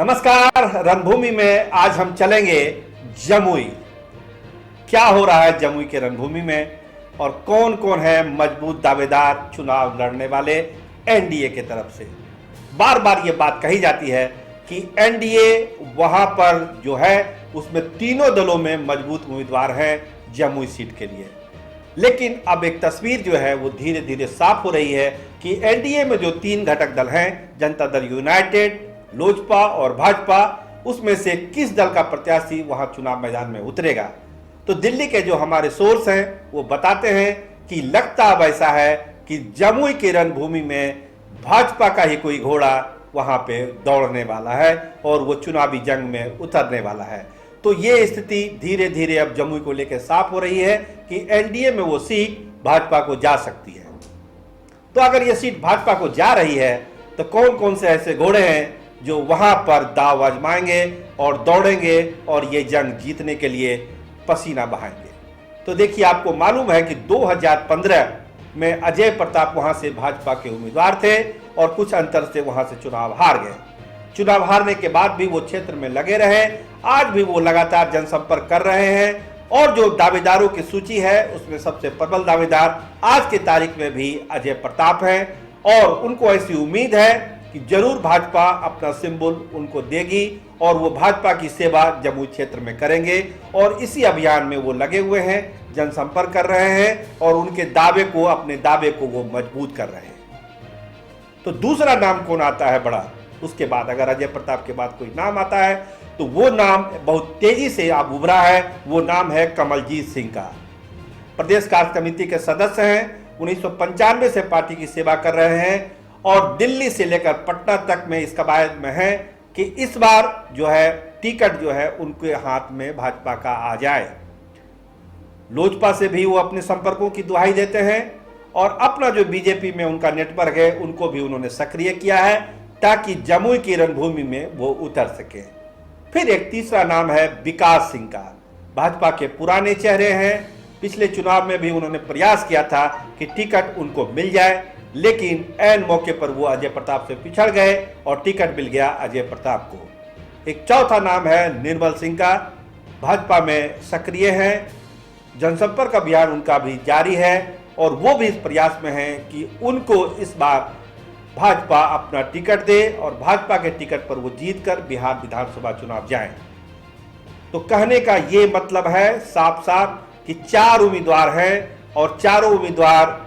नमस्कार। रणभूमि में आज हम चलेंगे जमुई। क्या हो रहा है जमुई के रणभूमि में और कौन कौन है मजबूत दावेदार चुनाव लड़ने वाले एनडीए के तरफ से। बार बार ये बात कही जाती है कि एनडीए वहां पर जो है उसमें तीनों दलों में मजबूत उम्मीदवार हैं जमुई सीट के लिए, लेकिन अब एक तस्वीर जो है वो धीरे धीरे साफ हो रही है कि एनडीए में जो तीन घटक दल हैं, जनता दल यूनाइटेड, लोजपा और भाजपा, उसमें से किस दल का प्रत्याशी वहां चुनाव मैदान में उतरेगा। तो दिल्ली के जो हमारे सोर्स हैं वो बताते हैं कि लगता अब ऐसा है कि जमुई की रणभूमि में भाजपा का ही कोई घोड़ा वहां पे दौड़ने वाला है और वो चुनावी जंग में उतरने वाला है। तो ये स्थिति धीरे धीरे अब जमुई को लेकर साफ हो रही है कि एनडीए में वो सीट भाजपा को जा सकती है। तो अगर ये सीट भाजपा को जा रही है तो कौन कौन से ऐसे घोड़े हैं जो वहां पर दाव आजमाएंगे और दौड़ेंगे और ये जंग जीतने के लिए पसीना बहाएंगे। तो देखिए, आपको मालूम है कि 2015 में अजय प्रताप वहां से भाजपा के उम्मीदवार थे और कुछ अंतर से वहां से चुनाव हार गए। चुनाव हारने के बाद भी वो क्षेत्र में लगे रहे। आज भी वो लगातार जनसंपर्क कर रहे हैं और जो दावेदारों की सूची है उसमें सबसे प्रबल दावेदार आज की तारीख में भी अजय प्रताप हैं और उनको ऐसी उम्मीद है कि जरूर भाजपा अपना सिंबल उनको देगी और वो भाजपा की सेवा जमुई क्षेत्र में करेंगे और इसी अभियान में वो लगे हुए हैं, जनसंपर्क कर रहे हैं और उनके अपने दावे को वो मजबूत कर रहे हैं। तो दूसरा नाम कौन आता है बड़ा, उसके बाद अगर अजय प्रताप के बाद कोई नाम आता है तो वो नाम बहुत तेजी से अब उभरा है। वो नाम है कमलजीत सिंह का। प्रदेश कार्य समिति के सदस्य हैं, 1995 से पार्टी की सेवा कर रहे हैं और दिल्ली से लेकर पटना तक में इस कवायद में है कि इस बार जो है टिकट जो है उनके हाथ में भाजपा का आ जाए। लोजपा से भी वो अपने संपर्कों की दुहाई देते हैं और अपना जो बीजेपी में उनका नेटवर्क है उनको भी उन्होंने सक्रिय किया है ताकि जमुई की रणभूमि में वो उतर सके। फिर एक तीसरा नाम है विकास सिंह का। भाजपा के पुराने चेहरे हैं, पिछले चुनाव में भी उन्होंने प्रयास किया था कि टिकट उनको मिल जाए, लेकिन ऐन मौके पर वो अजय प्रताप से पिछड़ गए और टिकट मिल गया अजय प्रताप को। एक चौथा नाम है निर्मल सिंह का। भाजपा में सक्रिय हैं, जनसंपर्क अभियान उनका भी जारी है और वो भी इस प्रयास में हैं कि उनको इस बार भाजपा अपना टिकट दे और भाजपा के टिकट पर वो जीतकर बिहार विधानसभा चुनाव जाएं। तो कहने का ये मतलब है साफ साफ कि चार उम्मीदवार हैं और चारों उम्मीदवार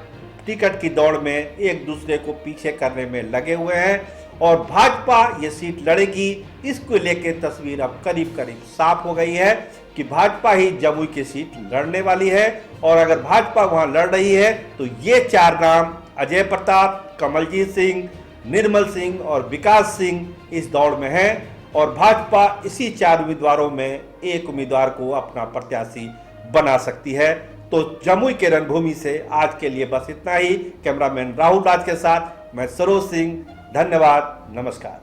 टिकट की दौड़ में एक दूसरे को पीछे करने में लगे हुए हैं और भाजपा ये सीट लड़ेगी। इसको लेकर तस्वीर अब करीब करीब साफ हो गई है कि भाजपा ही जमुई की सीट लड़ने वाली है और अगर भाजपा वहां लड़ रही है तो ये चार नाम अजय प्रताप, कमलजीत सिंह, निर्मल सिंह और विकास सिंह इस दौड़ में हैं और भाजपा इसी चार उम्मीदवारों में एक उम्मीदवार को अपना प्रत्याशी बना सकती है। तो जमुई के रणभूमि से आज के लिए बस इतना ही। कैमरामैन राहुल राज के साथ मैं सरोज सिंह। धन्यवाद, नमस्कार।